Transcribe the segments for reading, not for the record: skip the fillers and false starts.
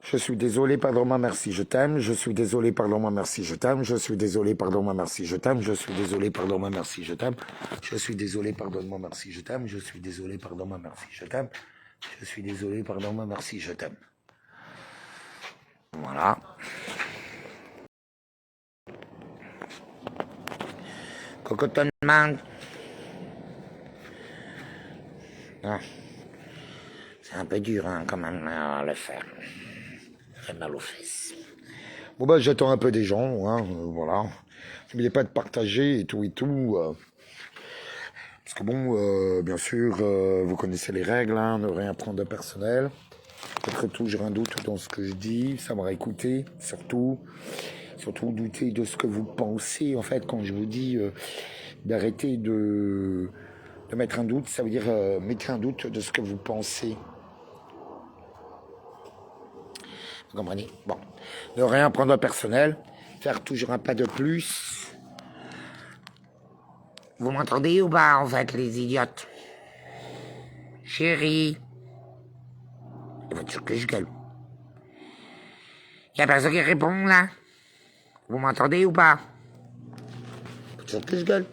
Je suis désolé, pardon-moi, merci, je t'aime. Je suis désolé, pardon-moi, merci, je t'aime. Je suis désolé, pardon-moi, merci, je t'aime. Je suis désolé, pardon-moi, merci, je t'aime. Je suis désolé, pardonne-moi, merci, je t'aime. Je suis désolé, pardon-moi, merci, je t'aime. Je suis désolé, pardon-moi, merci, je t'aime. Voilà. Cocoton man. Ah. C'est un peu dur hein, quand même à le faire. Très mal aux fesses. Bon bah j'attends un peu des gens, hein, voilà. N'oubliez pas de partager et tout. Parce que bon, bien sûr, vous connaissez les règles, hein, ne rien prendre de personnel. Peut-être toujours un doute dans ce que je dis, savoir écouter, surtout douter de ce que vous pensez. En fait, quand je vous dis d'arrêter de mettre un doute, ça veut dire mettez un doute de ce que vous pensez. Vous comprenez? Bon. Ne rien prendre au personnel, faire toujours un pas de plus. Vous m'entendez ou pas, en fait, les idiotes? Chérie. Il faut dire que je gueule. Y'a personne qui répond, là? Vous m'entendez ou pas? Il faut dire que je gueule.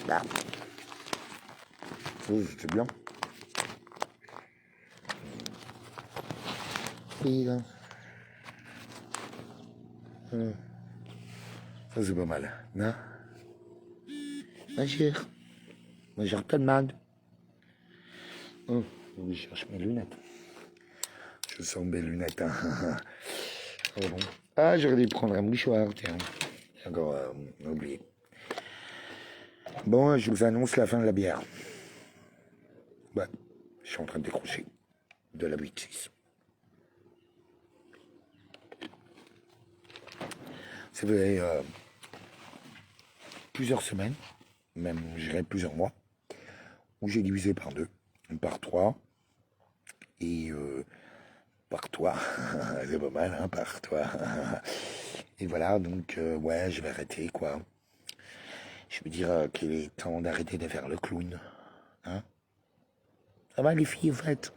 Là. Oui, c'est bien. Oui, là. Ça, c'est pas mal, non? Agir. Moi, j'ai pas de mal. Je cherche mes lunettes. Je sens mes lunettes. Hein. Oh, bon. Ah, j'aurais dû prendre un mouchoir, tiens. J'ai encore oublié. Bon, je vous annonce la fin de la bière. Ouais, je suis en train de décrocher de la 8-6. Ça fait plusieurs semaines, même je dirais plusieurs mois, où j'ai divisé par 2, par 3 et par toi. C'est pas mal, hein, par toi. Et voilà, donc ouais, je vais arrêter quoi. Je veux dire qu'il est temps d'arrêter de faire le clown. Hein, ça va les filles, en fait?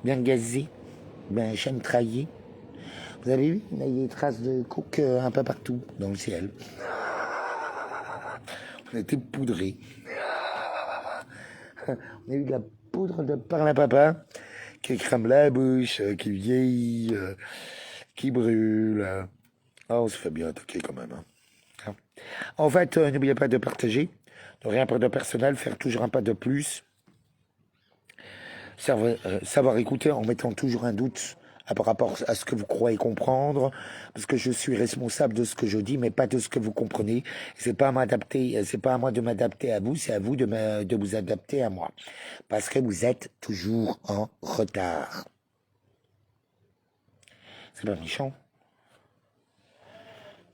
Bien gazées, bien chèvretraillées. Vous avez vu, il y a des traces de coke un peu partout dans le ciel. On a été poudrés. On a eu de la poudre de parlimpapin qui crame la bouche, qui vieillit, qui brûle. Ah, on se fait bien attaquer quand même. Hein. En fait, n'oubliez pas de partager, de rien perdre de personnel, faire toujours un pas de plus. Savoir écouter en mettant toujours un doute par rapport à ce que vous croyez comprendre, parce que je suis responsable de ce que je dis, mais pas de ce que vous comprenez. C'est pas à m'adapter, c'est pas à moi de m'adapter à vous, c'est à vous de vous adapter à moi, parce que vous êtes toujours en retard. C'est pas méchant,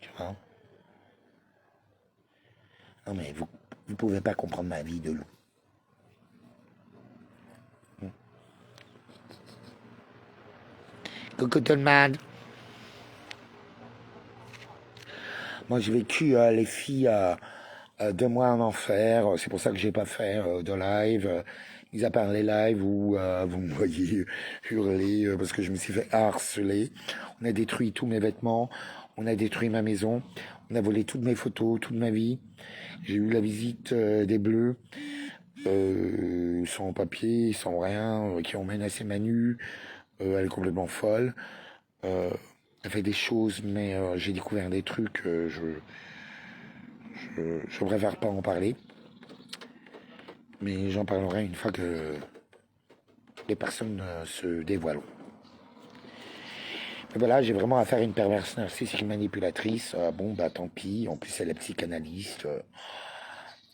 tu vois. Non mais vous pouvez pas comprendre ma vie de loup. Cocoton Man. Moi, j'ai vécu les filles 2 mois en enfer. C'est pour ça que j'ai pas fait de live. Mis à part les lives où vous me voyez hurler parce que je me suis fait harceler. On a détruit tous mes vêtements. On a détruit ma maison. On a volé toutes mes photos, toute ma vie. J'ai eu la visite des Bleus. Sans papier, sans rien, qui ont menacé Manu. Elle est complètement folle. Elle fait des choses, mais j'ai découvert des trucs. Je préfère pas en parler. Mais j'en parlerai une fois que les personnes se dévoilent. Mais voilà, j'ai vraiment affaire à une perverse narcissique manipulatrice. Bon, bah tant pis. En plus, elle est psychanalyste.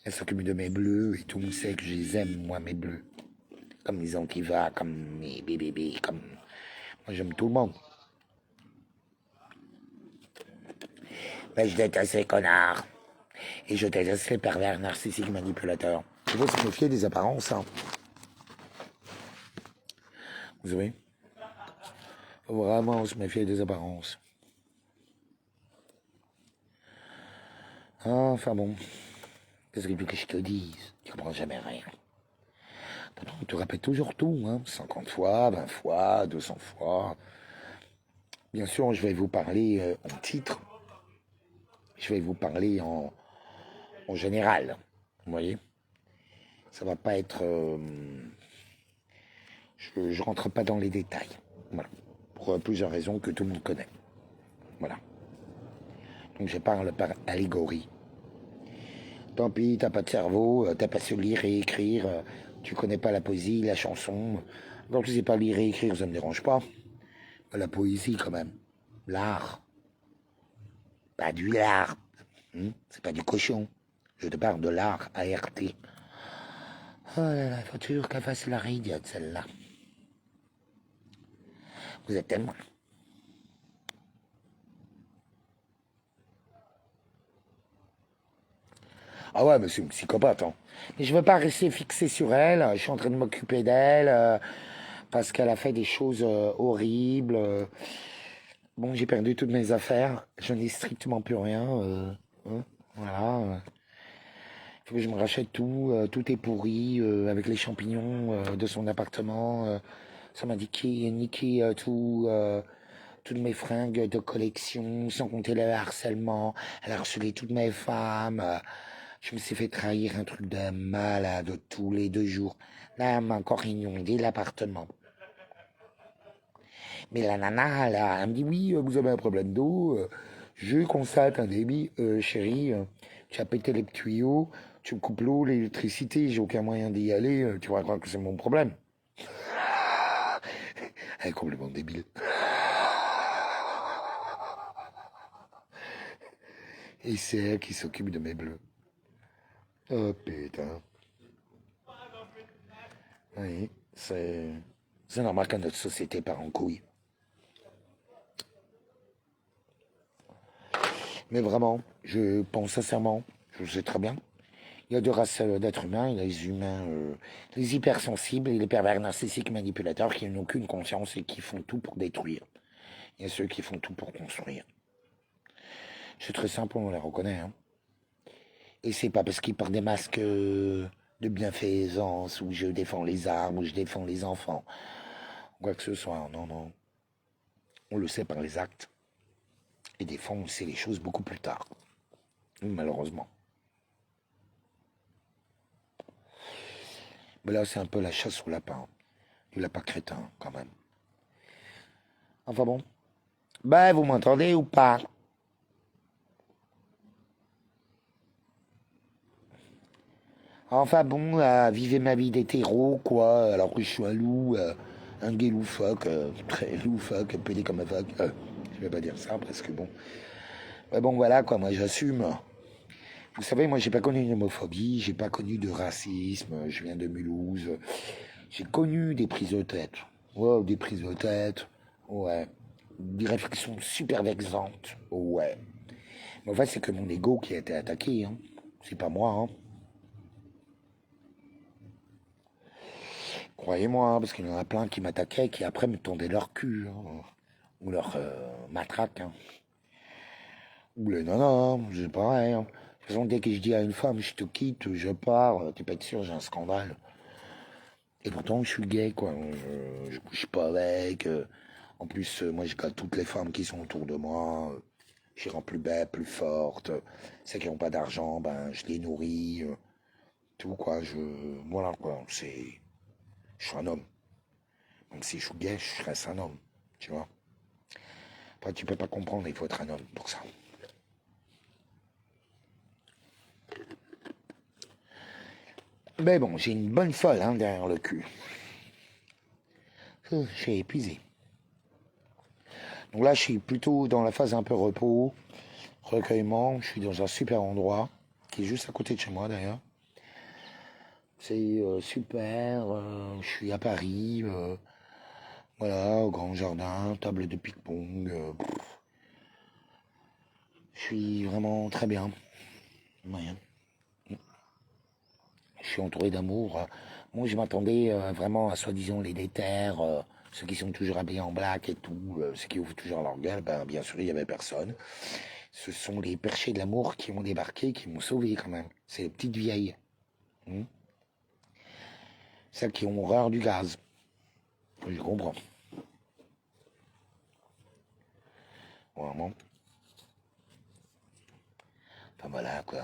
Elle s'occupe de mes bleus et tout le monde sait que je les aime, moi, mes bleus. Comme les antivas, comme mes bébés, comme... Moi, j'aime tout le monde. Mais je déteste les connards. Et je déteste les pervers narcissiques manipulateurs. Il faut se méfier des apparences. Hein. Vous savez, faut vraiment se méfier des apparences. Enfin bon. Qu'est-ce que tu veux que je te dise? Tu comprends jamais rien. Pourtant, on te répète toujours tout, hein. 50 fois, 20 fois, 200 fois. Bien sûr, je vais vous parler en titre. Je vais vous parler en général. Vous voyez? Ça va pas être... je rentre pas dans les détails. Voilà. Pour plusieurs raisons que tout le monde connaît. Voilà. Donc je parle par allégorie. Tant pis, t'as pas de cerveau, t'as pas su lire et écrire, tu connais pas la poésie, la chanson. Quand tu sais pas lire et écrire, ça me dérange pas. La poésie quand même. L'art. Pas du lard. C'est pas du cochon. Je te parle de l'art, A-R-T. Oh là là, faut toujours qu'elle fasse la idiote, celle-là. Vous êtes tellement... Ah ouais, mais c'est une psychopathe, hein. Mais je veux pas rester fixé sur elle. Je suis en train de m'occuper d'elle parce qu'elle a fait des choses horribles. Bon, j'ai perdu toutes mes affaires. Je n'ai strictement plus rien. Hein, voilà. Il faut que je me rachète tout. Tout est pourri avec les champignons de son appartement. Ça m'a niqué tout. Toutes mes fringues de collection, sans compter le harcèlement. Elle a harcelé toutes mes femmes. Je me suis fait trahir un truc de malade tous les 2 jours. Là, elle m'a encore inondé l'appartement. Mais la nana, là, elle me dit, oui, vous avez un problème d'eau. Je constate un débit. Chérie, tu as pété les tuyaux, tu me coupes l'eau, l'électricité, j'ai aucun moyen d'y aller. Tu vas croire que c'est mon problème. Elle est complètement débile. Et c'est elle qui s'occupe de mes bleus. Oh putain. Oui, c'est normal que notre société part en couille. Mais vraiment, je pense sincèrement, je sais très bien, il y a deux races d'êtres humains. Il y a les humains, les hypersensibles et les pervers narcissiques manipulateurs qui n'ont qu'une conscience et qui font tout pour détruire. Il y a ceux qui font tout pour construire. C'est très simple, on les reconnaît. Hein. Et c'est pas parce qu'ils portent des masques de bienfaisance ou je défends les armes ou je défends les enfants. Quoi que ce soit, non, non. On le sait par les actes. Et des fois, on sait les choses beaucoup plus tard. Malheureusement. Mais là, c'est un peu la chasse au lapin. Du lapin crétin, quand même. Enfin bon. Ben, vous m'entendez ou pas? Enfin bon, vivez ma vie d'hétéro, quoi. Alors que je suis un gay loufoque, très loufoque, pédé comme un phoque. Je vais pas dire ça, parce que bon. Mais bon, voilà, quoi, moi j'assume. Vous savez, moi j'ai pas connu une homophobie, j'ai pas connu de racisme, je viens de Mulhouse. J'ai connu des prises de tête. Ouais, des prises de tête. Ouais. Des réflexions super vexantes. Ouais. Mais en fait, c'est que mon ego qui a été attaqué, hein. C'est pas moi, hein. Croyez-moi, hein, parce qu'il y en a plein qui m'attaquaient, qui après me tendaient leur cul, hein, ou leur matraque. Hein. Ou les nanas, c'est pareil. Hein. De toute façon, dès que je dis à une femme, je te quitte, je pars, t'es pas sûr, j'ai un scandale. Et pourtant, je suis gay, quoi. Je couche pas avec. En plus, moi, je garde toutes les femmes qui sont autour de moi. Je les rends plus belles, plus fortes. Celles qui n'ont pas d'argent, ben, je les nourris. Tout, quoi. Voilà, quoi. Je suis un homme. Même si je suis gay, je reste un homme. Tu vois. Enfin, tu peux pas comprendre, il faut être un homme pour ça. Mais bon, j'ai une bonne folle hein, derrière le cul. Je suis épuisé. Donc là, je suis plutôt dans la phase un peu repos, recueillement. Je suis dans un super endroit, qui est juste à côté de chez moi d'ailleurs. C'est super. Je suis à Paris. Voilà, au grand jardin, table de ping-pong. Je suis vraiment très bien. Ouais. Je suis entouré d'amour. Moi, je m'attendais vraiment à soi-disant les déterres, ceux qui sont toujours habillés en black et tout, ceux qui ouvrent toujours leur gueule. Ben, bien sûr, il n'y avait personne. Ce sont les perchés de l'amour qui ont débarqué, qui m'ont sauvé quand même. C'est les petites vieilles. Hmm. Celles qui ont horreur du gaz. Je comprends. Vraiment. Enfin voilà quoi.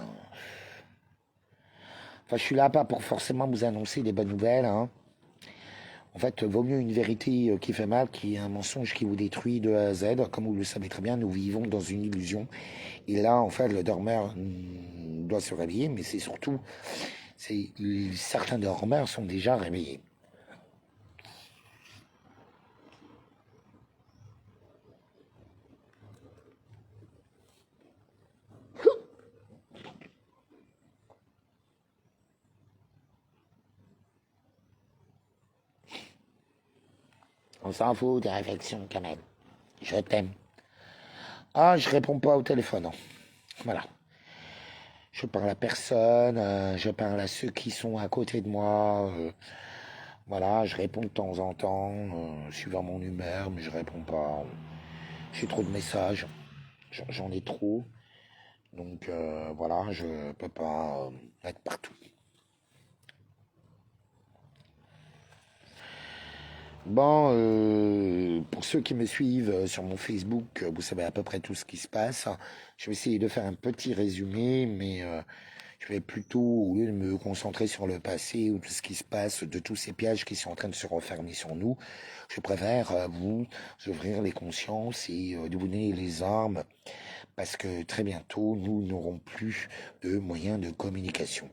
Enfin, je suis là pas pour forcément vous annoncer des bonnes nouvelles. Hein. En fait, vaut mieux une vérité qui fait mal qu'un mensonge qui vous détruit de A à Z. Comme vous le savez très bien, nous vivons dans une illusion. Et là, en fait, le dormeur doit se réveiller, mais c'est surtout, certains dormeurs sont déjà réveillés. On s'en fout des réflexions quand même. Je t'aime. Ah, je réponds pas au téléphone. Voilà. Je parle à personne, je parle à ceux qui sont à côté de moi. Voilà, je réponds de temps en temps, suivant mon humeur, mais je réponds pas. J'ai trop de messages, j'en ai trop. Donc voilà, je peux pas être partout. Bon, pour ceux qui me suivent sur mon Facebook, vous savez à peu près tout ce qui se passe. Je vais essayer de faire un petit résumé, mais je vais plutôt, au lieu de me concentrer sur le passé ou tout ce qui se passe, de tous ces pièges qui sont en train de se refermer sur nous, je préfère vous ouvrir les consciences et de vous donner les armes, parce que très bientôt, nous n'aurons plus de moyens de communication.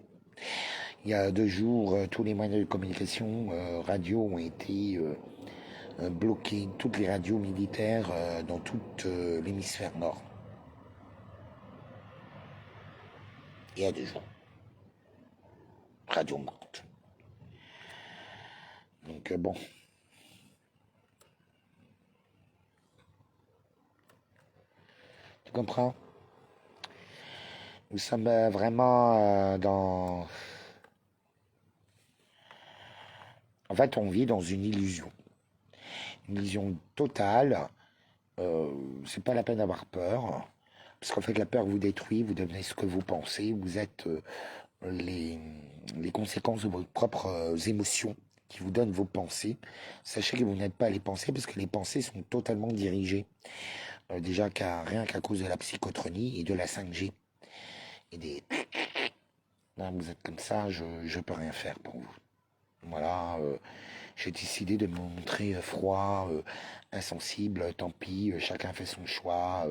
Il y a 2 jours, tous les moyens de communication radio ont été bloqués, toutes les radios militaires dans tout l'hémisphère nord. Il y a 2 jours. Radio morte. Donc bon. Tu comprends? Nous sommes vraiment dans... En fait, on vit dans une illusion. Une illusion totale. C'est pas la peine d'avoir peur. Parce qu'en fait, la peur vous détruit, vous devenez ce que vous pensez. Vous êtes les, les conséquences de vos propres émotions qui vous donnent vos pensées. Sachez que vous n'êtes pas les pensées, parce que les pensées sont totalement dirigées. Déjà, rien qu'à cause de la psychotronie et de la 5G. Et des... Là, vous êtes comme ça, je ne peux rien faire pour vous. Voilà, j'ai décidé de me montrer froid, insensible, tant pis, chacun fait son choix,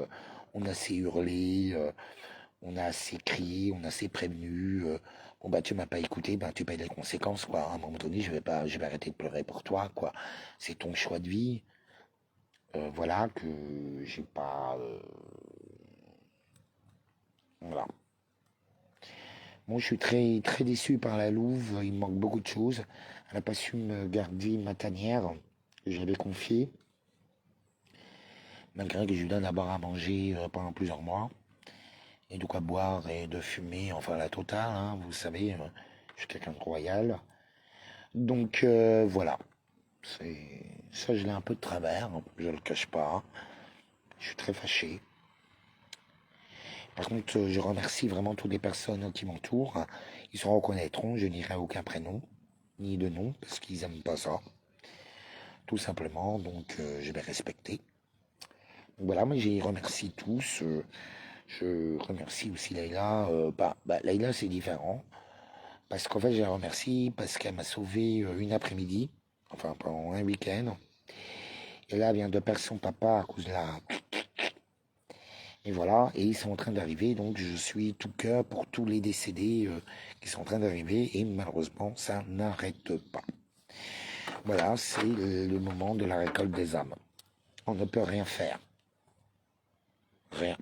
on a assez hurlé, on a assez crié, on a assez prévenu, bon bah tu m'as pas écouté, bah tu payes les conséquences, quoi. À un moment donné, je vais arrêter de pleurer pour toi, quoi. C'est ton choix de vie, voilà, que j'ai pas... voilà. Moi, je suis très, très déçu par la Louve. Il me manque beaucoup de choses. Elle n'a pas su me garder ma tanière que j'avais confiée, malgré que je lui donne à boire à manger pendant plusieurs mois. Et de quoi boire et de fumer, enfin la totale, hein, vous savez, je suis quelqu'un de royal. Donc voilà. Ça, je l'ai un peu de travers, hein, je ne le cache pas. Je suis très fâché. Par contre, je remercie vraiment toutes les personnes qui m'entourent. Ils se reconnaîtront, je n'irai aucun prénom, ni de nom, parce qu'ils n'aiment pas ça. Tout simplement, donc je vais respecter. Voilà, mais je remercie tous. Je remercie aussi Leïla. Leïla, c'est différent. Parce qu'en fait, je la remercie parce qu'elle m'a sauvé une après-midi, enfin pendant un week-end. Et là, elle vient de perdre son papa à cause de la... Et voilà, et ils sont en train d'arriver, donc je suis tout cœur pour tous les décédés qui sont en train d'arriver, et malheureusement, ça n'arrête pas. Voilà, c'est le moment de la récolte des âmes. On ne peut rien faire. Rien.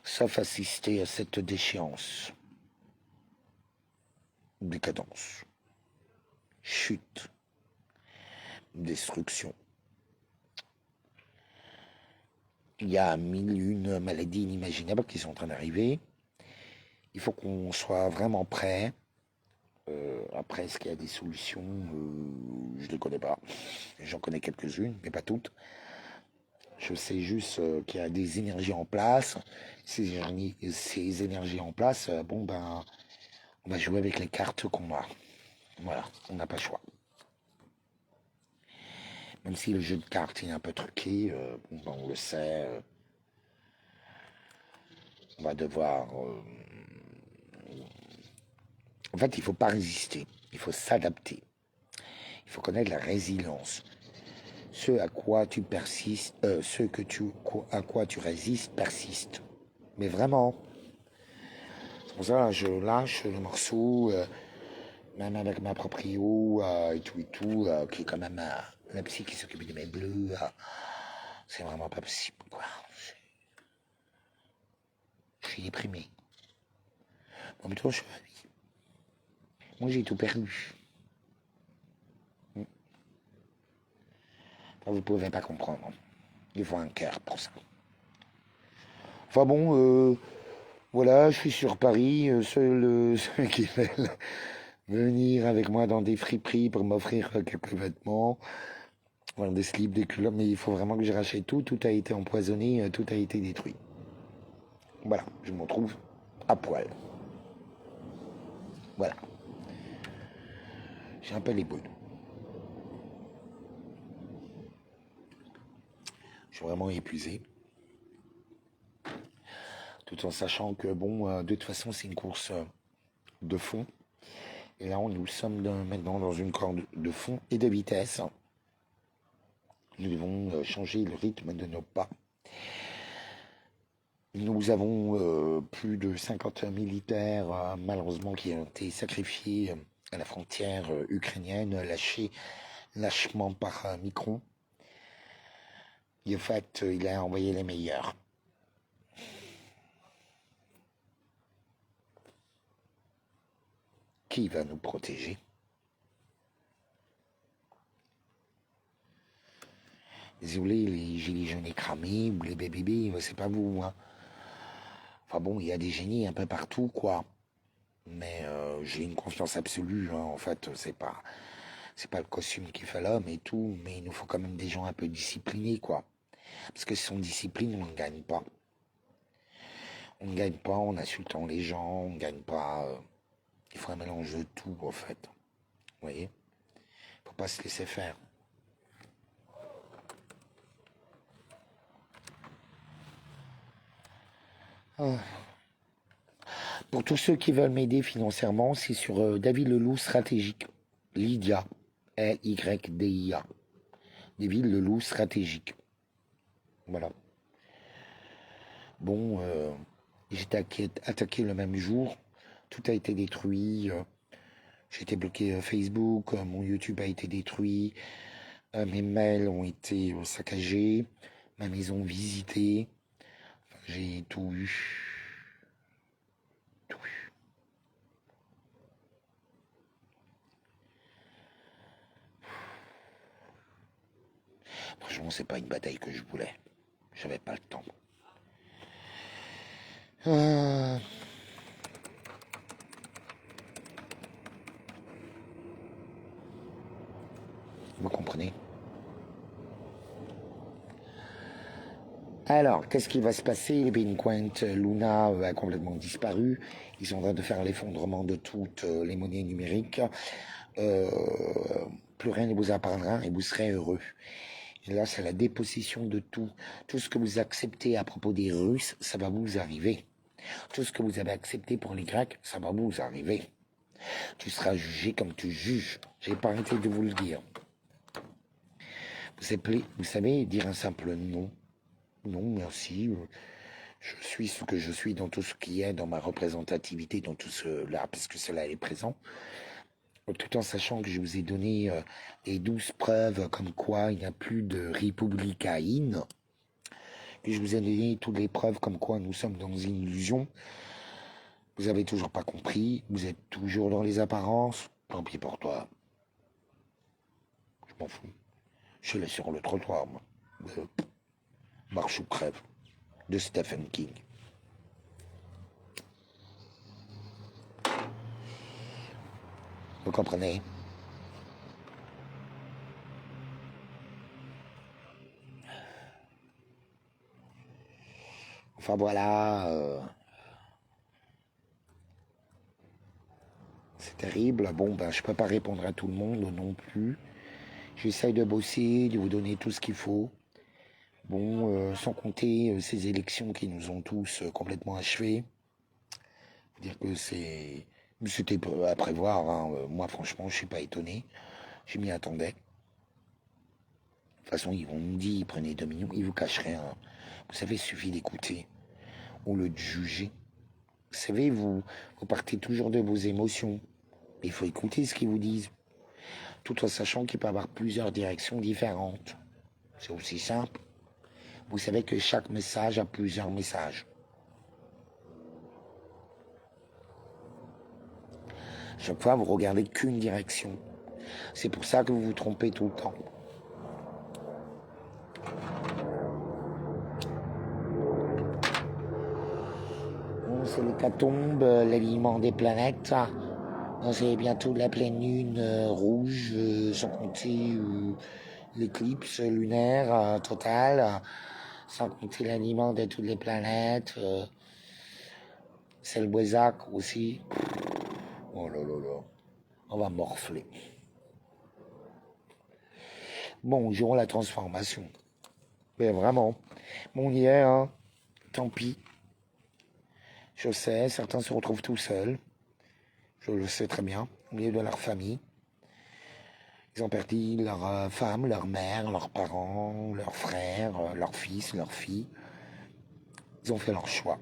Sauf assister à cette déchéance. Décadence. Chute. Destruction. Il y a 1001 maladies inimaginables qui sont en train d'arriver. Il faut qu'on soit vraiment prêt. Après, est-ce qu'il y a des solutions? Je ne les connais pas. J'en connais quelques-unes, mais pas toutes. Je sais juste qu'il y a des énergies en place. Ces énergies en place, bon ben, on va jouer avec les cartes qu'on a. Voilà, on n'a pas le choix. Même si le jeu de cartes est un peu truqué, bon, ben, on le sait, on va devoir... En fait, il ne faut pas résister, il faut s'adapter. Il faut connaître la résilience. Ce à quoi tu persistes, à quoi tu résistes persiste. Mais vraiment, c'est pour ça que je lâche le morceau, même avec ma proprio et tout, qui est quand même la psy qui s'occupe de mes bleus. C'est vraiment pas possible, quoi. Je suis déprimé. En même temps, je suis ravi. Moi, j'ai tout perdu. Enfin, vous pouvez pas comprendre. Il faut un cœur pour ça. Enfin bon, voilà, je suis sur Paris. Ceux qui veulent venir avec moi dans des friperies pour m'offrir quelques vêtements, voilà, des slips, des culottes, mais il faut vraiment que je rachète tout. Tout a été empoisonné, tout a été détruit. Voilà, je me retrouve à poil. Voilà. J'ai un peu les boules. Je suis vraiment épuisé. Tout en sachant que, bon, de toute façon, c'est une course de fond. Et là, nous sommes maintenant dans une corde de fond et de vitesse. Nous devons changer le rythme de nos pas. Nous avons plus de 50 militaires, malheureusement, qui ont été sacrifiés à la frontière ukrainienne, lâchés lâchement par Micron. Et en fait, il a envoyé les meilleurs. Qui va nous protéger? Désolé, les gilets jaunes écramés ou les bébés, c'est pas vous. Hein. Enfin bon, il y a des génies un peu partout, quoi. Mais j'ai une confiance absolue. Hein. En fait, c'est pas le costume qui fait l'homme et tout, mais il nous faut quand même des gens un peu disciplinés, quoi. Parce que sans discipline, on ne gagne pas. On ne gagne pas en insultant les gens, on ne gagne pas. Il faut un mélange de tout, en fait. Vous voyez? Il faut pas se laisser faire. Pour tous ceux qui veulent m'aider financièrement, c'est sur David Leloup Stratégique. Lydia. Lydia. David Leloup Stratégique. Voilà. Bon, j'ai été attaqué le même jour. Tout a été détruit. J'ai été bloqué Facebook. Mon YouTube a été détruit. Mes mails ont été saccagés. Ma maison visitée. J'ai tout eu. Tout eu. Franchement, c'est pas une bataille que je voulais. J'avais pas le temps. Vous comprenez? Alors, qu'est-ce qui va se passer? Les Bitcoins, Luna a complètement disparu. Ils sont en train de faire l'effondrement de toutes les monnaies numériques. Plus rien ne vous appartiendra et vous serez heureux. Et là, c'est la dépossession de tout. Tout ce que vous acceptez à propos des Russes, ça va vous arriver. Tout ce que vous avez accepté pour les Grecs, ça va vous arriver. Tu seras jugé comme tu juges. J'ai pas arrêté de vous le dire. Vous savez dire un simple non. Non, merci. Je suis ce que je suis dans tout ce qui est, dans ma représentativité, dans tout cela, parce que cela est présent. Tout en sachant que je vous ai donné les 12 preuves comme quoi il n'y a plus de républicaïne. Que je vous ai donné toutes les preuves comme quoi nous sommes dans une illusion. Vous avez toujours pas compris. Vous êtes toujours dans les apparences. Tant pis pour toi. Je m'en fous. Je suis là sur le trottoir, moi. Marche ou crève. De Stephen King. Vous comprenez? Enfin voilà, c'est terrible. Bon, ben, je peux pas répondre à tout le monde non plus. J'essaye de bosser, de vous donner tout ce qu'il faut. Bon, sans compter ces élections qui nous ont tous complètement achevés. Faut dire que c'était à prévoir. Hein. Moi, franchement, je suis pas étonné. Je m'y attendais. De toute façon, ils vont nous dire, prenez 2 millions, ils vous cachent rien. Vous savez, il suffit d'écouter au lieu de juger. Vous savez, vous partez toujours de vos émotions. Il faut écouter ce qu'ils vous disent, tout en sachant qu'il peut y avoir plusieurs directions différentes. C'est aussi simple. Vous savez que chaque message a plusieurs messages. Chaque fois, vous regardez qu'une direction. C'est pour ça que vous vous trompez tout le temps. Bon, c'est l'hécatombe, l'alignement des planètes. C'est bientôt la pleine lune rouge, sans compter l'éclipse lunaire totale, sans compter l'alignement de toutes les planètes. C'est le Boisac aussi. Oh là là là. On va morfler. Bon, jouons la transformation. Mais vraiment. Bon, on y est, hein. Tant pis. Je sais, certains se retrouvent tout seuls. Je le sais très bien, au milieu de leur famille. Ils ont perdu leur femme, leur mère, leurs parents, leurs frères, leurs fils, leurs filles. Ils ont fait leur choix.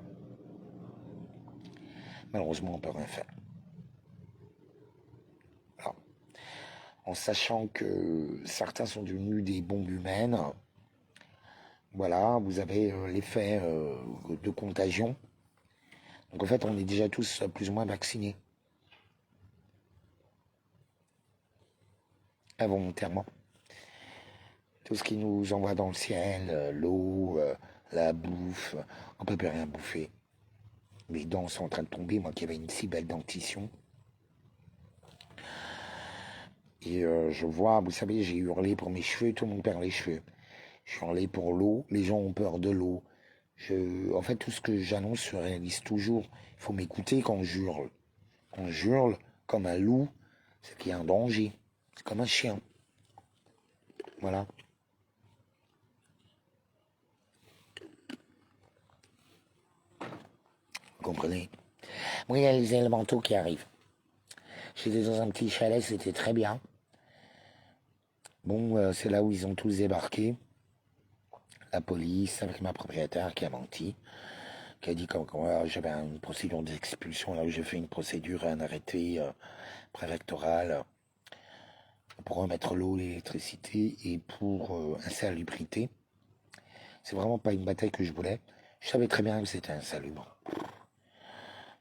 Malheureusement, on ne peut rien faire. Alors, en sachant que certains sont devenus des bombes humaines, voilà, vous avez l'effet de contagion. Donc en fait, on est déjà tous plus ou moins vaccinés. Involontairement. Tout ce qui nous envoie dans le ciel, l'eau, la bouffe, on ne peut plus rien bouffer. Mes dents sont en train de tomber, moi qui avais une si belle dentition. Et je vois, vous savez, j'ai hurlé pour mes cheveux, tout le monde perd les cheveux. J'ai hurlé pour l'eau, les gens ont peur de l'eau. En fait, tout ce que j'annonce se réalise toujours. Il faut m'écouter quand je hurle. Quand je hurle comme un loup, c'est qu'il y a un danger. C'est comme un chien. Voilà. Vous comprenez? Bon, il y a les élémentaux qui arrivent. J'étais dans un petit chalet, c'était très bien. Bon, c'est là où ils ont tous débarqué. La police, avec ma propriétaire qui a menti, qui a dit que j'avais une procédure d'expulsion, là où j'ai fait une procédure et un arrêté préfectoral pour remettre l'eau, l'électricité et pour insalubrité. C'est vraiment pas une bataille que je voulais. Je savais très bien que c'était insalubre.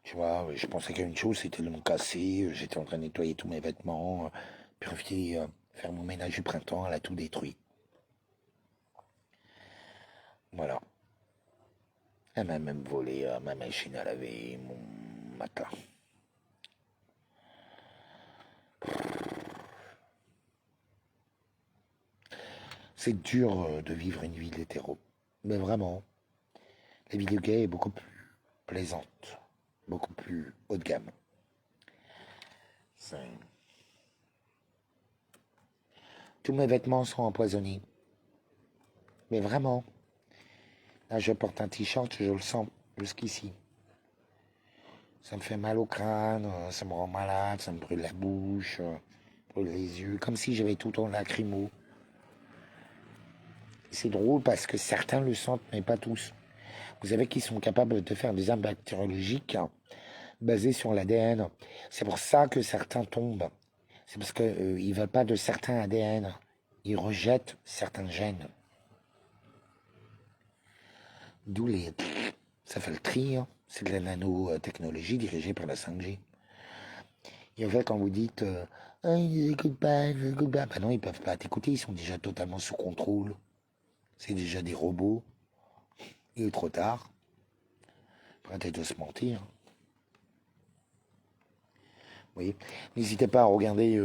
Tu vois, je pensais qu'à une chose, c'était de me casser. J'étais en train de nettoyer tous mes vêtements, purifier, faire mon ménage du printemps, elle a tout détruit. Voilà. Elle m'a même volé ma machine à laver, mon matelas. C'est dur de vivre une vie d'hétéro. Mais vraiment, la vie de gay est beaucoup plus plaisante, beaucoup plus haut de gamme. Tous mes vêtements sont empoisonnés. Mais vraiment, là je porte un t-shirt, je le sens jusqu'ici. Ça me fait mal au crâne, ça me rend malade, ça me brûle la bouche, brûle les yeux, comme si j'avais tout en lacrymo. C'est drôle parce que certains le sentent, mais pas tous. Vous savez qu'ils sont capables de faire des armes bactériologiques basées sur l'ADN. C'est pour ça que certains tombent. C'est parce qu'ils ne veulent pas de certains ADN. Ils rejettent certains gènes. D'où les... Ça fait le tri. Hein. C'est de la nanotechnologie dirigée par la 5G. Et en fait, quand vous dites ils n'écoutent pas, ils n'écoutent pas. Ben non, ils ne peuvent pas t'écouter. Ils sont déjà totalement sous contrôle. C'est déjà des robots. Il est trop tard. Peut-être de se mentir. Oui. N'hésitez pas à regarder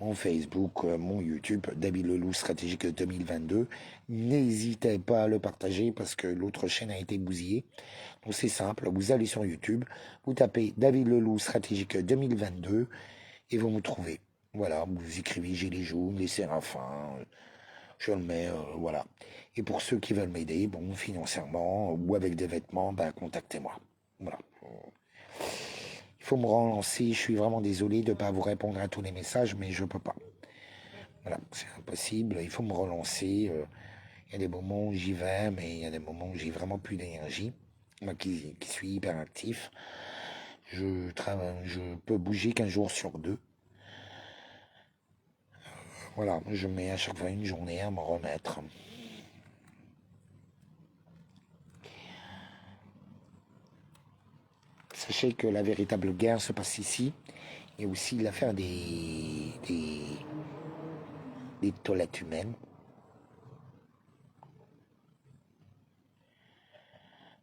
mon Facebook, mon YouTube, David Leloup Stratégique 2022. N'hésitez pas à le partager parce que l'autre chaîne a été bousillée. Donc c'est simple, vous allez sur YouTube, vous tapez David Leloup Stratégique 2022 et vous me trouvez. Voilà, vous écrivez Gilets jaunes, les séraphins, je le mets, voilà. Et pour ceux qui veulent m'aider, bon, financièrement ou avec des vêtements, ben, contactez-moi. Voilà. Il faut me relancer, je suis vraiment désolé de ne pas vous répondre à tous les messages, mais je ne peux pas. Voilà, c'est impossible, il faut me relancer. Il y a des moments où j'y vais, mais il y a des moments où j'ai vraiment plus d'énergie. Moi qui suis hyper actif, je peux bouger qu'un jour sur deux. Voilà, je mets à chaque fois une journée à me remettre. Sachez que la véritable guerre se passe ici. Il y a aussi l'affaire des toilettes humaines.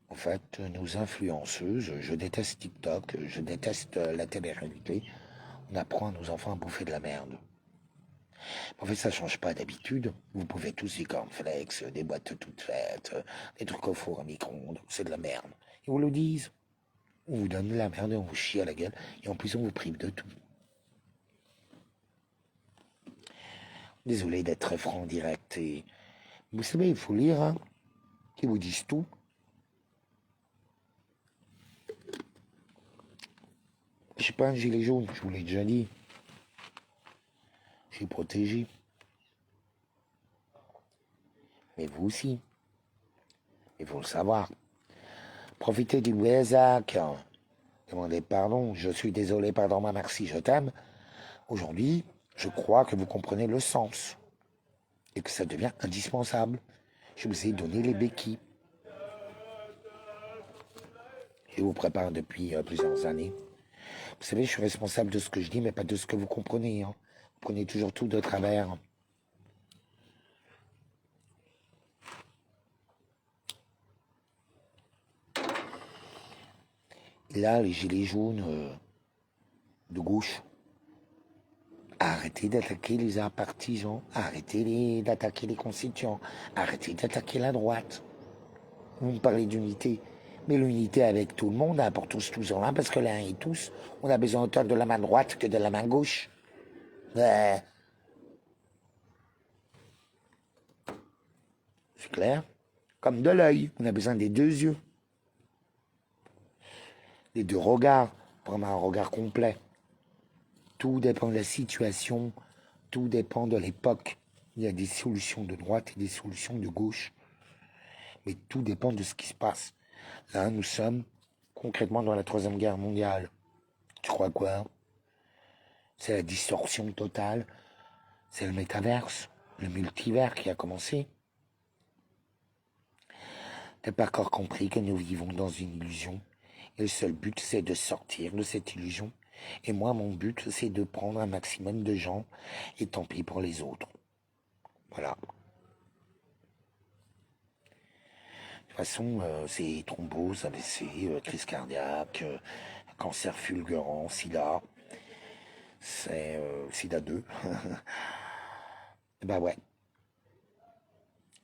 En fait, nos influenceuses, je déteste TikTok, je déteste la télé-réalité. On apprend à nos enfants à bouffer de la merde. En fait, ça change pas d'habitude. Vous pouvez tous des cornflakes, des boîtes toutes faites, des trucs au four à micro-ondes, c'est de la merde. Ils vous le disent. On vous donne de la merde et on vous chie à la gueule. Et en plus, on vous prive de tout. Désolé d'être très franc, direct. Et vous savez, il faut lire, hein, qu'ils vous disent tout. Je suis pas un gilet jaune, je vous l'ai déjà dit. Je suis protégé. Mais vous aussi. Il faut le savoir. Profitez du Wezac. Demandez pardon. Je suis désolé, pardon, merci, je t'aime. Aujourd'hui, je crois que vous comprenez le sens. Et que ça devient indispensable. Je vous ai donné les béquilles. Je vous prépare depuis plusieurs années. Vous savez, je suis responsable de ce que je dis, mais pas de ce que vous comprenez. Hein. Vous prenez toujours tout de travers. Et là, les gilets jaunes de gauche, arrêtez d'attaquer les partisans, arrêtez d'attaquer les constituants, arrêtez d'attaquer la droite. Vous me parlez d'unité, mais l'unité avec tout le monde, hein, pour tous en un, parce que l'un et tous, on a besoin autant de la main droite que de la main gauche. C'est clair. Comme de l'œil, on a besoin des deux yeux, des deux regards, pour avoir un regard complet. Tout dépend de la situation, tout dépend de l'époque. Il y a des solutions de droite et des solutions de gauche. Mais tout dépend de ce qui se passe. Là, nous sommes concrètement dans la Troisième Guerre mondiale. Tu crois quoi? C'est la distorsion totale. C'est le métaverse, le multivers qui a commencé. T'as pas encore compris que nous vivons dans une illusion. Et le seul but, c'est de sortir de cette illusion. Et moi, mon but, c'est de prendre un maximum de gens. Et tant pis pour les autres. Voilà. De toute façon, c'est thrombose, AVC, crise cardiaque, cancer fulgurant, sida. C'est sida 2. Bah ouais.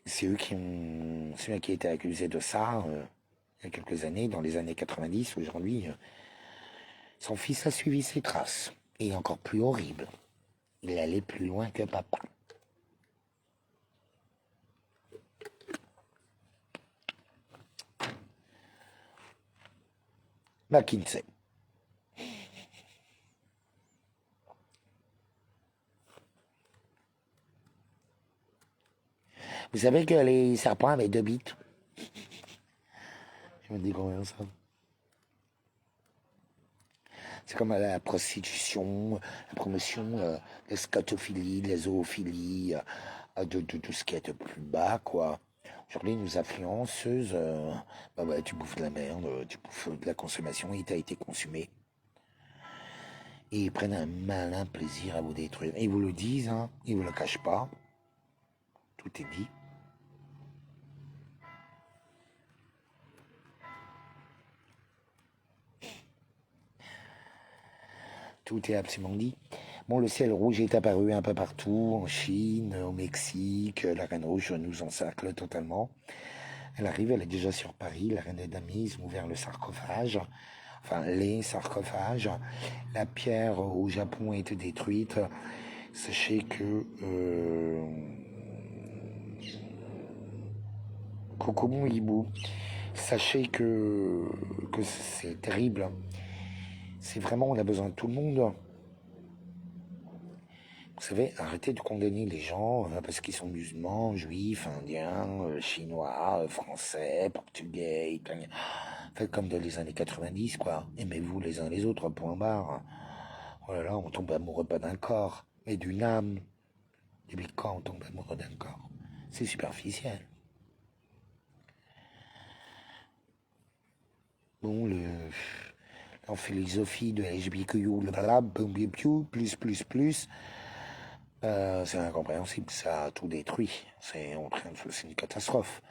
C'est eux qui ont. Celui qui a été accusé de ça il y a quelques années, dans les années 90, aujourd'hui, son fils a suivi ses traces. Et encore plus horrible, il allait plus loin que papa. McKinsey. Vous savez que les serpents avaient 2 bites. Je me dis combien ça? C'est comme la prostitution, la promotion de la scatophilie, de la zoophilie, de tout ce qui est de plus bas, quoi. Aujourd'hui, nos influenceuses, bah ouais, tu bouffes de la merde, tu bouffes de la consommation, et t'as été consumé. Et ils prennent un malin plaisir à vous détruire. Et ils vous le disent, hein, ils vous le cachent pas. Tout est dit. Tout est absolument dit. Bon, le ciel rouge est apparu un peu partout, en Chine, au Mexique. La Reine Rouge nous encercle totalement. Elle arrive, elle est déjà sur Paris. La Reine des Dames a ouvert le sarcophage. Enfin, les sarcophages. La pierre au Japon a été détruite. Sachez que Kokomo Hibou, sachez que c'est terrible. C'est vraiment, on a besoin de tout le monde. Vous savez, arrêtez de condamner les gens parce qu'ils sont musulmans, juifs, indiens, chinois, français, portugais, italiens. Faites comme dans les années 90, quoi. Aimez-vous les uns les autres, point barre. Oh là là, on tombe amoureux pas d'un corps, mais d'une âme. Depuis quand on tombe amoureux d'un corps? C'est superficiel. Bon, en philosophie de LGBTQ, plus, c'est incompréhensible, ça a tout détruit. C'est une catastrophe.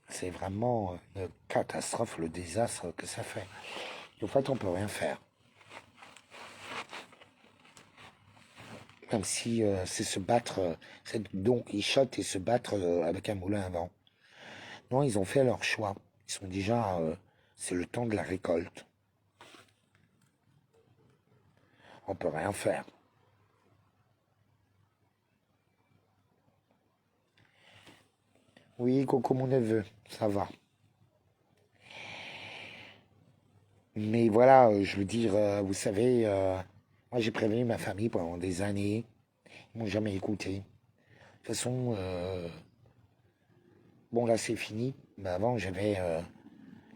C'est vraiment une catastrophe, le désastre que ça fait. En fait, on peut rien faire. Comme si c'est se battre, c'est donc ils chotent et se battre avec un moulin à vent. Non, ils ont fait leur choix. Ils sont déjà, c'est le temps de la récolte. On peut rien faire. Oui, Coco, mon neveu, ça va. Mais voilà, je veux dire, vous savez, moi j'ai prévenu ma famille pendant des années. Ils m'ont jamais écouté. De toute façon, bon là c'est fini. Mais avant j'avais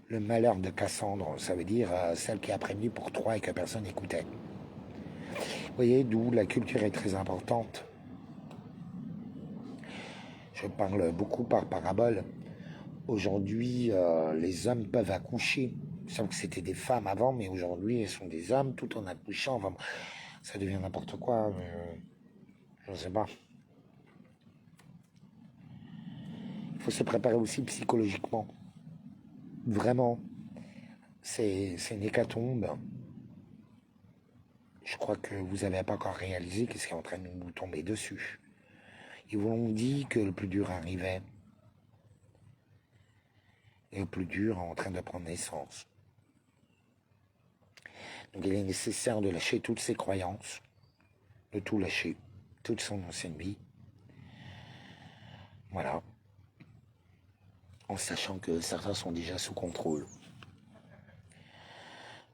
le malheur de Cassandre. Ça veut dire celle qui a prévenu pour trois et que personne n'écoutait. Vous voyez, d'où la culture est très importante. Je parle beaucoup par parabole. Aujourd'hui, les hommes peuvent accoucher. Il semble que c'était des femmes avant, mais aujourd'hui, elles sont des hommes tout en accouchant. Enfin, ça devient n'importe quoi. Je ne sais pas. Il faut se préparer aussi psychologiquement. Vraiment, c'est une hécatombe. Je crois que vous n'avez pas encore réalisé qu'est-ce qui est en train de nous tomber dessus. Ils vous ont dit que le plus dur arrivait. Et le plus dur est en train de prendre naissance. Donc il est nécessaire de lâcher toutes ses croyances, de tout lâcher, toute son ancienne vie. Voilà. En sachant que certains sont déjà sous contrôle.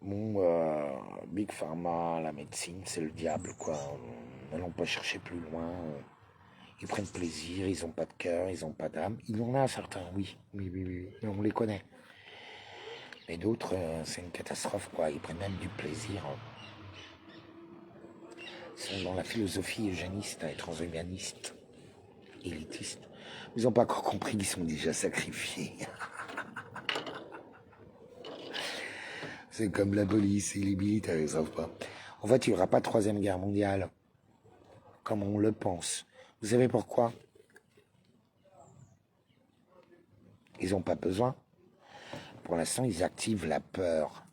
Bon, Big Pharma, la médecine, c'est le diable, quoi. N'allons pas chercher plus loin. Ils prennent plaisir, ils n'ont pas de cœur, ils n'ont pas d'âme. Il y en a certains, oui, mais on les connaît. Mais d'autres, c'est une catastrophe, quoi. Ils prennent même du plaisir. Ils sont dans la philosophie eugéniste et transhumaniste, élitiste. Ils n'ont pas encore compris qu'ils sont déjà sacrifiés. C'est comme la police et les militaires, ils ne savent pas. En fait, il n'y aura pas de troisième guerre mondiale, comme on le pense. Vous savez pourquoi? Ils n'ont pas besoin. Pour l'instant, ils activent la peur.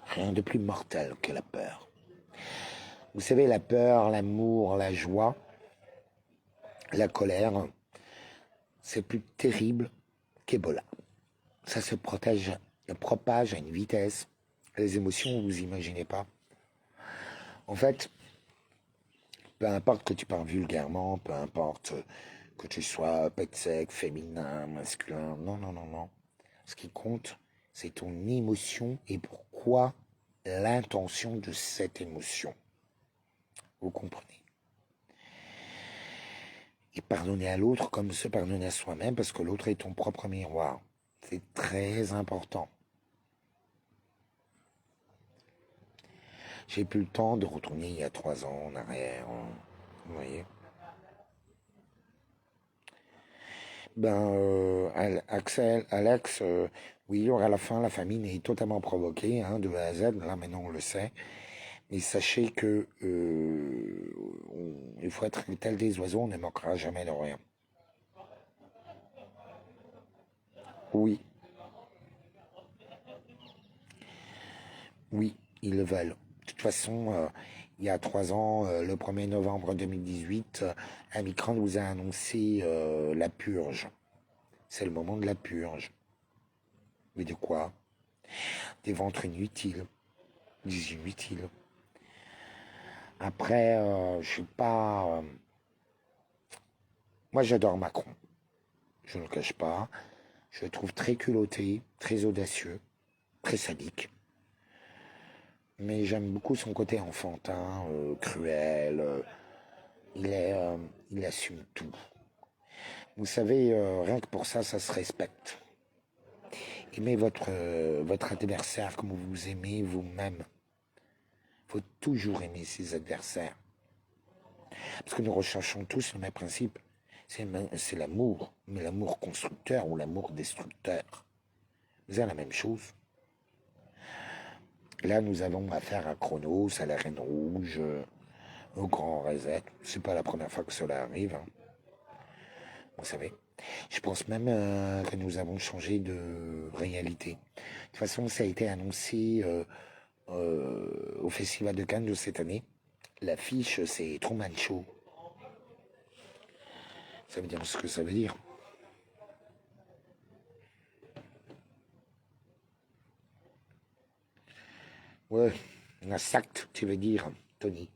Rien de plus mortel que la peur. Vous savez, la peur, l'amour, la joie, la colère, c'est plus terrible qu'Ebola. Ça se propage à une vitesse. Les émotions, vous imaginez pas. En fait, peu importe que tu parles vulgairement, peu importe que tu sois pet sec, féminin, masculin, non, non, non, non. Ce qui compte, c'est ton émotion et pourquoi l'intention de cette émotion. Vous comprenez? Et pardonner à l'autre comme se pardonner à soi-même parce que l'autre est ton propre miroir. C'est très important. J'ai plus le temps de retourner il y a 3 ans en arrière. Vous voyez? Axel, Alex, oui, à la fin, la famine est totalement provoquée, hein, de A à Z. Là, maintenant, on le sait. Mais sachez que il faut être tel des oiseaux, on ne manquera jamais de rien. Oui. Oui, ils le veulent. De toute façon, il y a 3 ans, le 1er novembre 2018, Amicron vous a annoncé la purge. C'est le moment de la purge. Mais de quoi? Des ventres inutiles, des inutiles. Après, je suis pas... moi, j'adore Macron. Je ne le cache pas. Je le trouve très culotté, très audacieux, très sadique. Mais j'aime beaucoup son côté enfantin, cruel. Il assume tout. Vous savez, rien que pour ça, ça se respecte. Aimez votre adversaire comme vous vous aimez vous-même. Il faut toujours aimer ses adversaires. Parce que nous recherchons tous le même principe. C'est l'amour, mais l'amour constructeur ou l'amour destructeur. C'est la même chose. Là, nous avons affaire à Chronos, à la Reine Rouge, au Grand Reset. C'est pas la première fois que cela arrive. Hein. Vous savez. Je pense même que nous avons changé de réalité. De toute façon, ça a été annoncé au Festival de Cannes de cette année. L'affiche, c'est Truman Show. Ça veut dire ce que ça veut dire. Ouais, un acte, tu veux dire, Tony.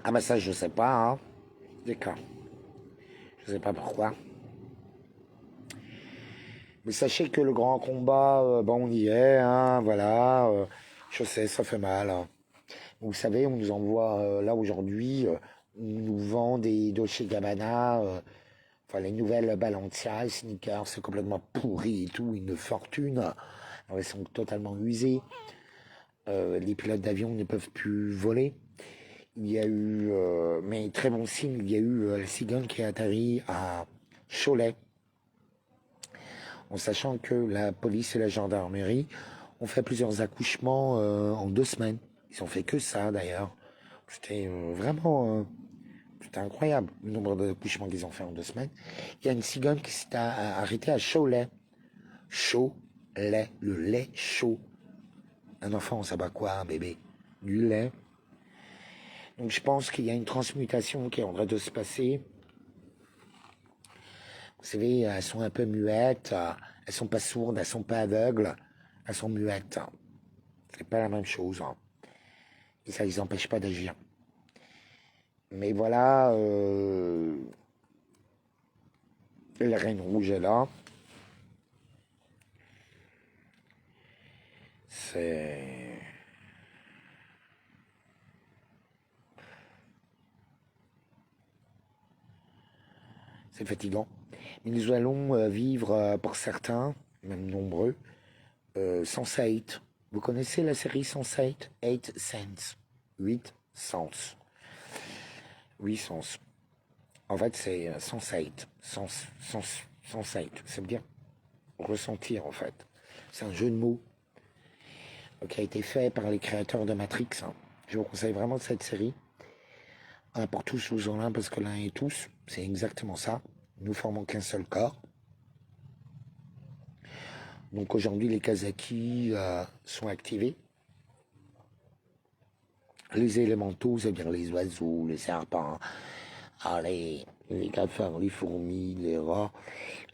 Ah bah ça, je sais pas, hein. D'accord. Je sais pas pourquoi. Mais sachez que le grand combat, bon, on y est, hein, voilà. Je sais, ça fait mal. Hein. Vous savez, on nous envoie, là aujourd'hui, on nous vend des Dolce Gabbana, enfin les nouvelles Balenciaga, sneakers, c'est complètement pourri et tout, une fortune. Alors, ils sont totalement usés. Les pilotes d'avion ne peuvent plus voler. Il y a eu, mais très bon signe, il y a eu la cigogne qui a atterri à Cholet, en sachant que la police et la gendarmerie ont fait plusieurs accouchements en 2 semaines. Ils ont fait que ça d'ailleurs. C'était vraiment c'était incroyable le nombre d'accouchements qu'ils ont fait en 2 semaines. Il y a une cigogne qui s'est arrêtée à Cholet. Cholet, le lait chaud. Un enfant, ça bat quoi, un bébé? Du lait. Donc je pense qu'il y a une transmutation qui est en train de se passer. Vous savez, elles sont un peu muettes, elles sont pas sourdes, elles sont pas aveugles, elles sont muettes. C'est pas la même chose. Hein. Et ça les empêche pas d'agir. Mais voilà, la Reine Rouge est là. C'est fatigant. Mais nous allons vivre, pour certains, même nombreux, Sense8. Vous connaissez la série Sense8? 8 Sense. 8 sens. 8 sens. En fait, c'est Sense8. Sense8. Ça veut dire ressentir, en fait. C'est un jeu de mots qui a été fait par les créateurs de Matrix. Hein. Je vous conseille vraiment cette série. Un pour tous ou en l'un parce que l'un est tous. C'est exactement ça. Nous formons qu'un seul corps. Donc aujourd'hui, les Kazakis sont activés. Les élémentaux, c'est-à-dire les oiseaux, les serpents, les cafards, les fourmis, les rats,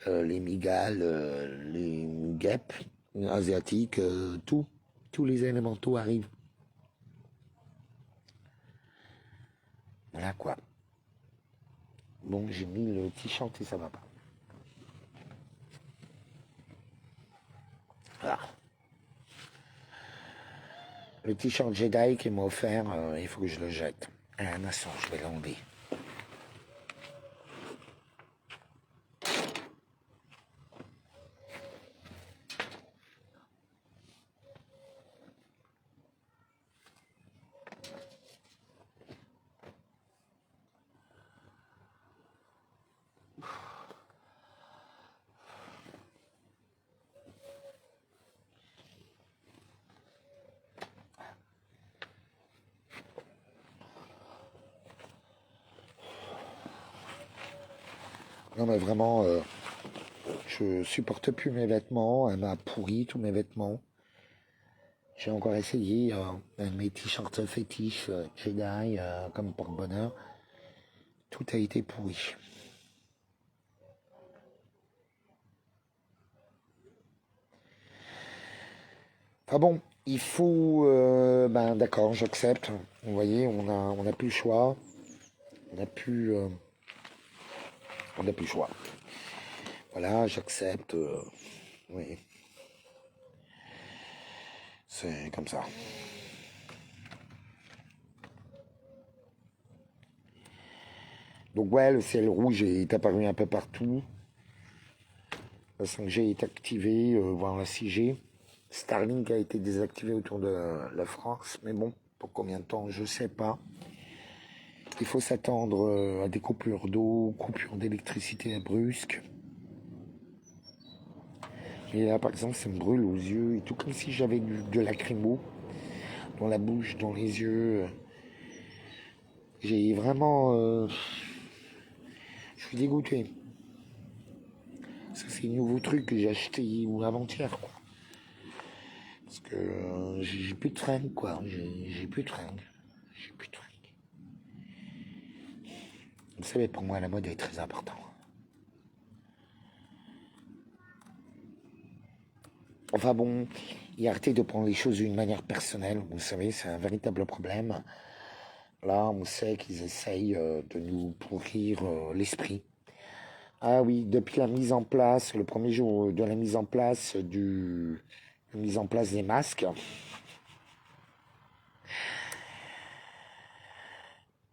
les migales, les guêpes asiatiques, tous les élémentaux arrivent. Voilà quoi. Bon, j'ai mis le t-shirt et ça va pas. Voilà. Le t-shirt Jedi qu'il m'a offert, il faut que je le jette. Un instant, je vais l'enlever. Non mais vraiment, je supporte plus mes vêtements. Elle m'a pourri tous mes vêtements. J'ai encore essayé un de mes t-shirts fétiches Jedi comme porte-bonheur. Tout a été pourri. Ah bon, il faut... ben d'accord, j'accepte. Vous voyez, on a plus le choix. On a plus... on n'a plus le choix. Voilà, j'accepte. Oui, c'est comme ça. Donc ouais, le ciel rouge est apparu un peu partout. La 5G est activée, voire la 6G. Starlink a été désactivé autour de la France, mais bon, pour combien de temps, je sais pas. Il faut s'attendre à des coupures d'eau, coupures d'électricité brusques. Et là, par exemple, ça me brûle aux yeux, et tout comme si j'avais de lacrymo dans la bouche, dans les yeux. J'ai vraiment... je suis dégoûté. Ça, c'est un nouveau truc que j'ai acheté ou avant-hier, quoi. Parce que j'ai plus de fringues, quoi. J'ai plus de fringues. J'ai plus de fringues. Vous savez, pour moi, la mode est très importante. Enfin bon, il a arrêté de prendre les choses d'une manière personnelle. Vous savez, c'est un véritable problème. Là, on sait qu'ils essayent de nous pourrir l'esprit. Ah oui, depuis la mise en place, le premier jour de la mise en place des masques,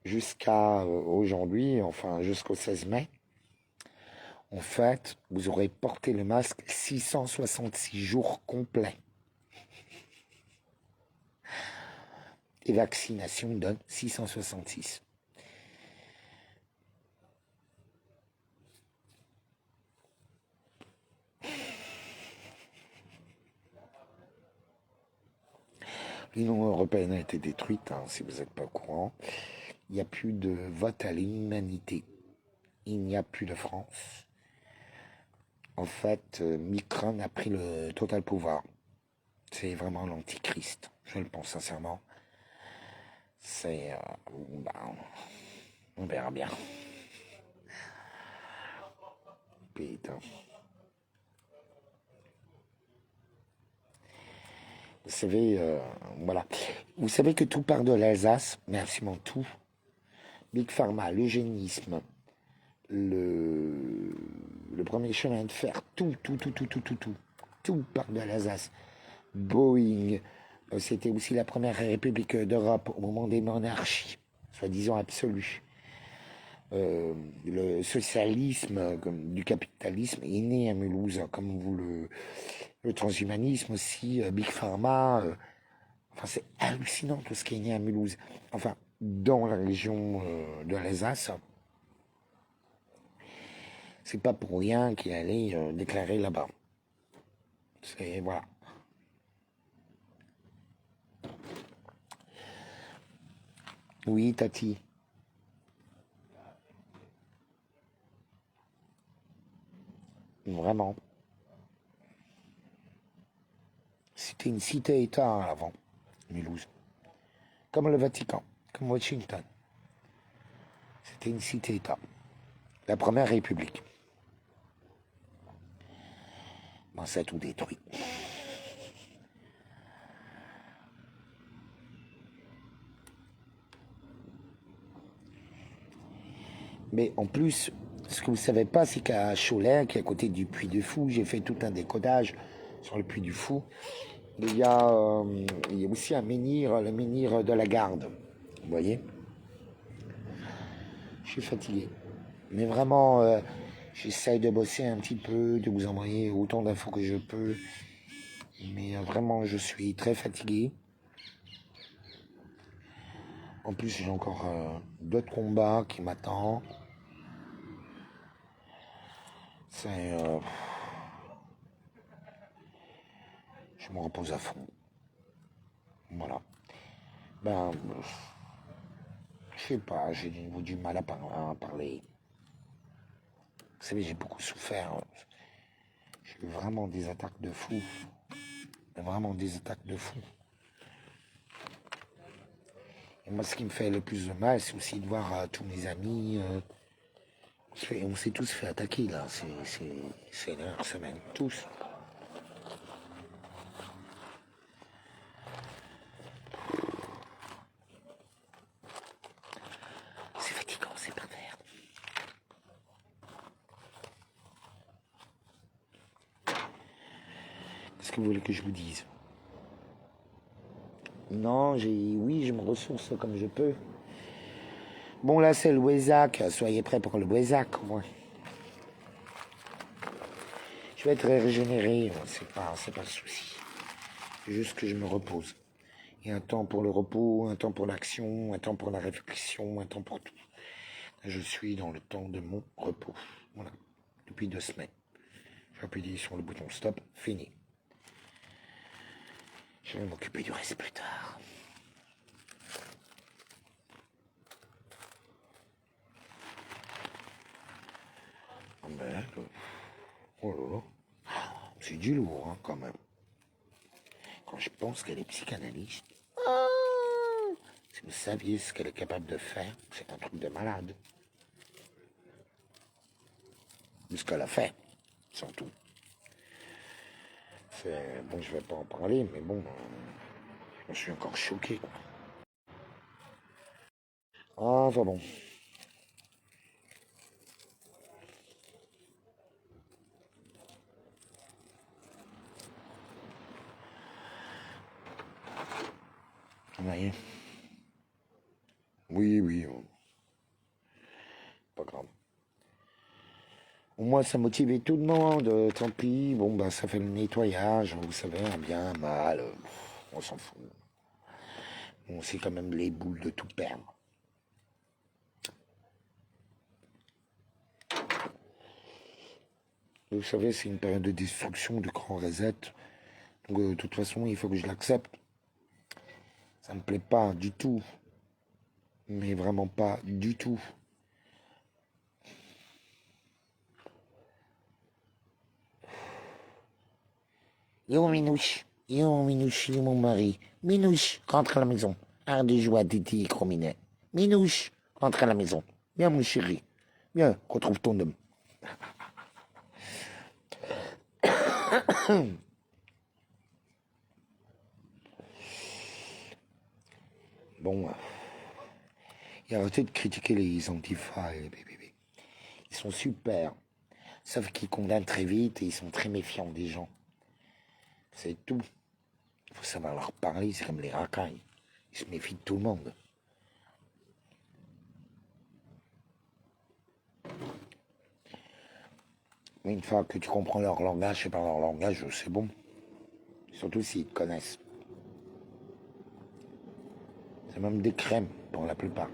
jusqu'à aujourd'hui, enfin jusqu'au 16 mai, en fait, vous aurez porté le masque 666 jours complets. Et vaccination donne 666. L'Union européenne a été détruite, hein, si vous n'êtes pas au courant. Il n'y a plus de vote à l'humanité. Il n'y a plus de France. En fait, Macron a pris le total pouvoir. C'est vraiment l'antichrist, je le pense sincèrement. C'est... bah, on verra bien. Putain. Vous savez, voilà. Vous savez que tout part de l'Alsace, mais absolument tout. Big Pharma, l'eugénisme, le premier chemin de fer, tout part de l'Alsace. Boeing, c'était aussi la première république d'Europe au moment des monarchies, soi-disant absolues. Le socialisme du capitalisme est né à Mulhouse, comme vous le transhumanisme aussi, Big Pharma. Enfin, c'est hallucinant tout ce qui est né à Mulhouse. Enfin, dans la région de l'Alsace, c'est pas pour rien qu'il allait déclarer là-bas. C'est voilà. Oui, Tati. Vraiment. C'était une cité-État avant, Mulhouse. Comme le Vatican, comme Washington. C'était une cité-État. La première république. Bon, ça a tout détruit. Mais en plus, ce que vous ne savez pas, c'est qu'à Cholet, qui est à côté du Puy du Fou, j'ai fait tout un décodage sur le Puy du Fou. Il y a aussi un menhir, le menhir de la Garde. Vous voyez? Je suis fatigué. Mais vraiment, j'essaye de bosser un petit peu, de vous envoyer autant d'infos que je peux. Mais vraiment, je suis très fatigué. En plus, j'ai encore d'autres combats qui m'attendent. C'est... je me repose à fond. Voilà. Ben, je sais pas, j'ai du mal à parler. Vous savez, j'ai beaucoup souffert. J'ai eu vraiment des attaques de fou. Vraiment des attaques de fou. Et moi, ce qui me fait le plus de mal, c'est aussi de voir tous mes amis. On s'est tous fait attaquer, là. C'est la dernière semaine. Tous. C'est fatigant, c'est pervers. Qu'est-ce que vous voulez que je vous dise? Non, oui, je me ressource comme je peux. Bon, là, c'est le Wesac. Soyez prêts pour le Wesac, moi. Je vais être régénéré, c'est pas le souci. C'est juste que je me repose. Il y a un temps pour le repos, un temps pour l'action, un temps pour la réflexion, un temps pour tout. Là, je suis dans le temps de mon repos. Voilà. Depuis 2 semaines. J'appuie sur le bouton stop, fini. Je vais m'occuper du reste plus tard. Ben, oh là là. C'est du lourd, hein, quand même. Quand je pense qu'elle est psychanalyste. Si vous saviez ce qu'elle est capable de faire, c'est un truc de malade. Ce qu'elle a fait, surtout. Bon, je vais pas en parler, mais bon, je suis encore choqué, quoi. Ah, enfin bon. Vous voyez? Oui, pas grave. Au moins, ça motivait tout le monde. Tant pis, bon, bah, ça fait le nettoyage. Vous savez, un bien, un mal, on s'en fout. Bon, c'est quand même les boules de tout perdre. Vous savez, c'est une période de destruction, de grand reset. Donc, de toute façon, il faut que je l'accepte. Ça me plaît pas du tout. Mais vraiment pas du tout. Yo, Minouche. Yo, Minouche, il est mon mari. Minouche, rentre à la maison. Arrête de jouer à Titi et Crominet. Minouche, rentre à la maison. Viens, mon chéri. Viens, retrouve ton homme. Bon, et arrêtez de critiquer les antifas et les bébés. Ils sont super. Sauf qu'ils condamnent très vite et ils sont très méfiants des gens. C'est tout. Il faut savoir leur parler, c'est comme les racailles. Ils se méfient de tout le monde. Mais une fois que tu comprends leur langage et par leur langage, c'est bon. Surtout s'ils te connaissent. C'est même des crèmes pour la plupart.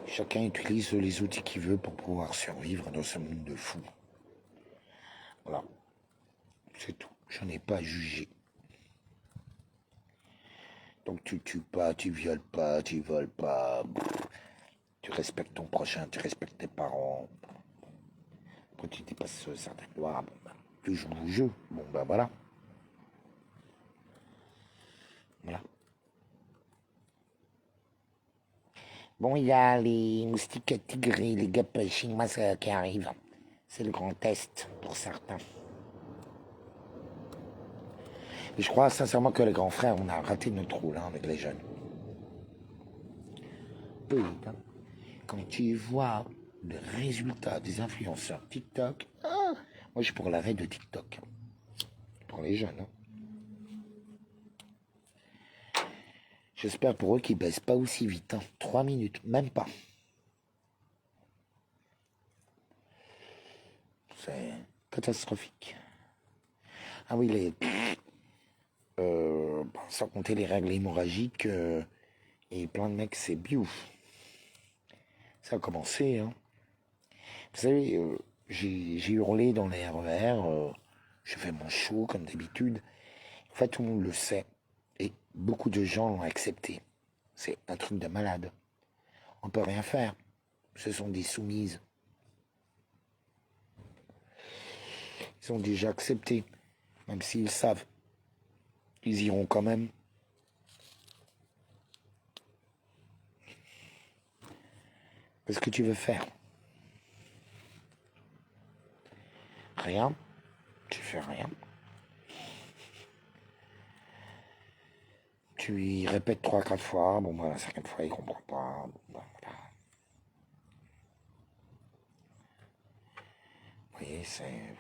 Chacun utilise les outils qu'il veut pour pouvoir survivre dans ce monde de fous. Voilà. C'est tout. Je n'ai pas jugé. Donc tu tues pas, tu violes pas, tu voles pas. Tu respectes ton prochain, tu respectes tes parents. Quand tu dépasses certaines lois, bon, ben, tu joues au jeu. Bon, ben voilà. Voilà. Bon, il y a les moustiques tigrés, les guêpes chinoises qui arrivent. C'est le grand test pour certains. Et je crois sincèrement que les grands frères, on a raté notre rôle hein, avec les jeunes. Putain. Quand tu vois le résultat des influenceurs TikTok, moi je suis pour l'arrêt de TikTok. Pour les jeunes. Hein. J'espère pour eux qu'ils baissent pas aussi vite. Hein. 3 minutes, même pas. C'est catastrophique. Ah oui, sans compter les règles hémorragiques, et plein de mecs, c'est biouf. Ça a commencé, hein. Vous savez, j'ai hurlé dans les RER, je fais mon show comme d'habitude. En fait, tout le monde le sait. Et beaucoup de gens l'ont accepté. C'est un truc de malade. On ne peut rien faire. Ce sont des soumises. Ils ont déjà accepté, même s'ils savent. Ils iront quand même. Qu'est-ce que tu veux faire? Rien. Tu fais rien. Tu lui répètes 3-4 fois. Bon, la 5e fois, il comprend pas. Bon, voilà. Vous voyez, c'est...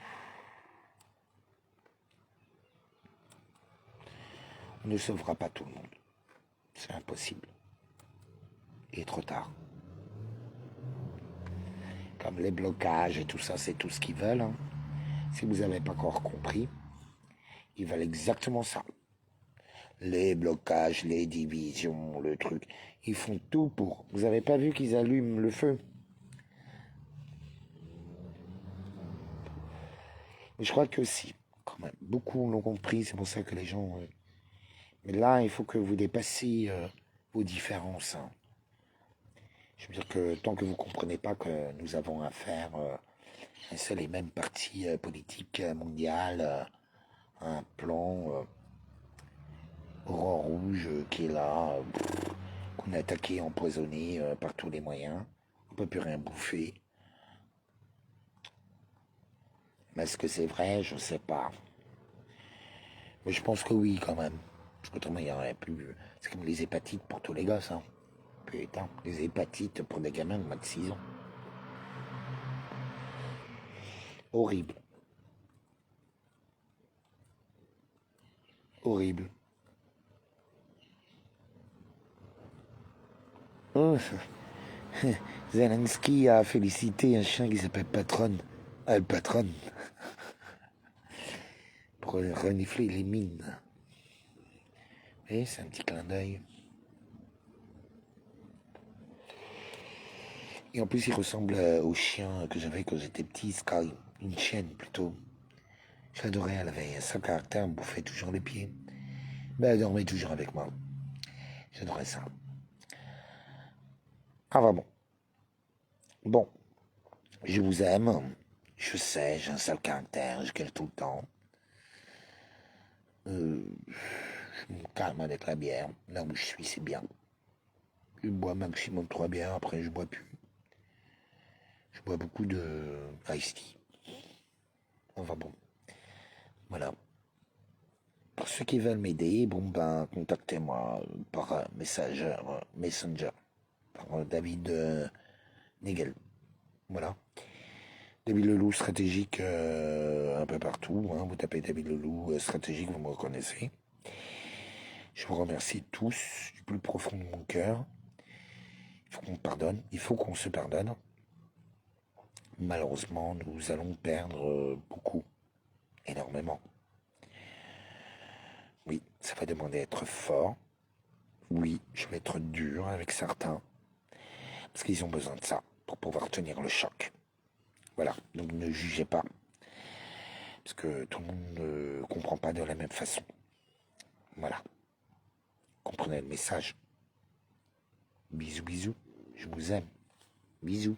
On ne sauvera pas tout le monde. C'est impossible. Il est trop tard. Comme les blocages et tout ça, c'est tout ce qu'ils veulent. Hein. Si vous n'avez pas encore compris, ils veulent exactement ça. Les blocages, les divisions, le truc. Ils font tout pour. Vous n'avez pas vu qu'ils allument le feu? Mais je crois que si, quand même. Beaucoup l'ont compris, c'est pour ça que les gens... Mais là, il faut que vous dépassiez vos différences. Hein. Je veux dire que tant que vous ne comprenez pas que nous avons affaire à un seul et même parti politique mondial, un plan Aurore Rouge qui est là, qu'on a attaqué, empoisonné par tous les moyens. On ne peut plus rien bouffer. Mais est-ce que c'est vrai? Je ne sais pas. Mais je pense que oui, quand même. Parce qu'autrement, il n'y aurait plus... C'est comme les hépatites pour tous les gosses. Hein. Putain, les hépatites pour des gamins de moins de 6 ans. Horrible. Horrible. Oh, Zelensky a félicité un chien qui s'appelle Patron. Ah, le Patron. Pour renifler les mines. Vous voyez, c'est un petit clin d'œil. Et en plus, il ressemble au chien que j'avais quand j'étais petit, Sky. Une chienne, plutôt. J'adorais, elle avait 5 caractères, elle me bouffait toujours les pieds. Mais elle dormait toujours avec moi. J'adorais ça. Ah, vraiment. Bon, je vous aime. Je sais, j'ai un sale caractère, je gueule tout le temps. Je me calme avec la bière. Là où je suis, c'est bien. Je bois maximum 3 bières, après je bois plus. Je bois beaucoup de iced tea. Enfin bon. Voilà. Pour ceux qui veulent m'aider, bon ben contactez-moi par Messenger, par David Nagel. Voilà. David Leloup stratégique un peu partout. Hein. Vous tapez David Leloup stratégique, vous me reconnaissez. Je vous remercie tous du plus profond de mon cœur. Il faut qu'on pardonne, il faut qu'on se pardonne. Malheureusement, nous allons perdre beaucoup, énormément. Oui, ça va demander d'être fort. Oui, je vais être dur avec certains. Parce qu'ils ont besoin de ça pour pouvoir tenir le choc. Voilà, donc ne jugez pas. Parce que tout le monde ne comprend pas de la même façon. Voilà. Comprenez le message. Bisous, bisous. Je vous aime. Bisous.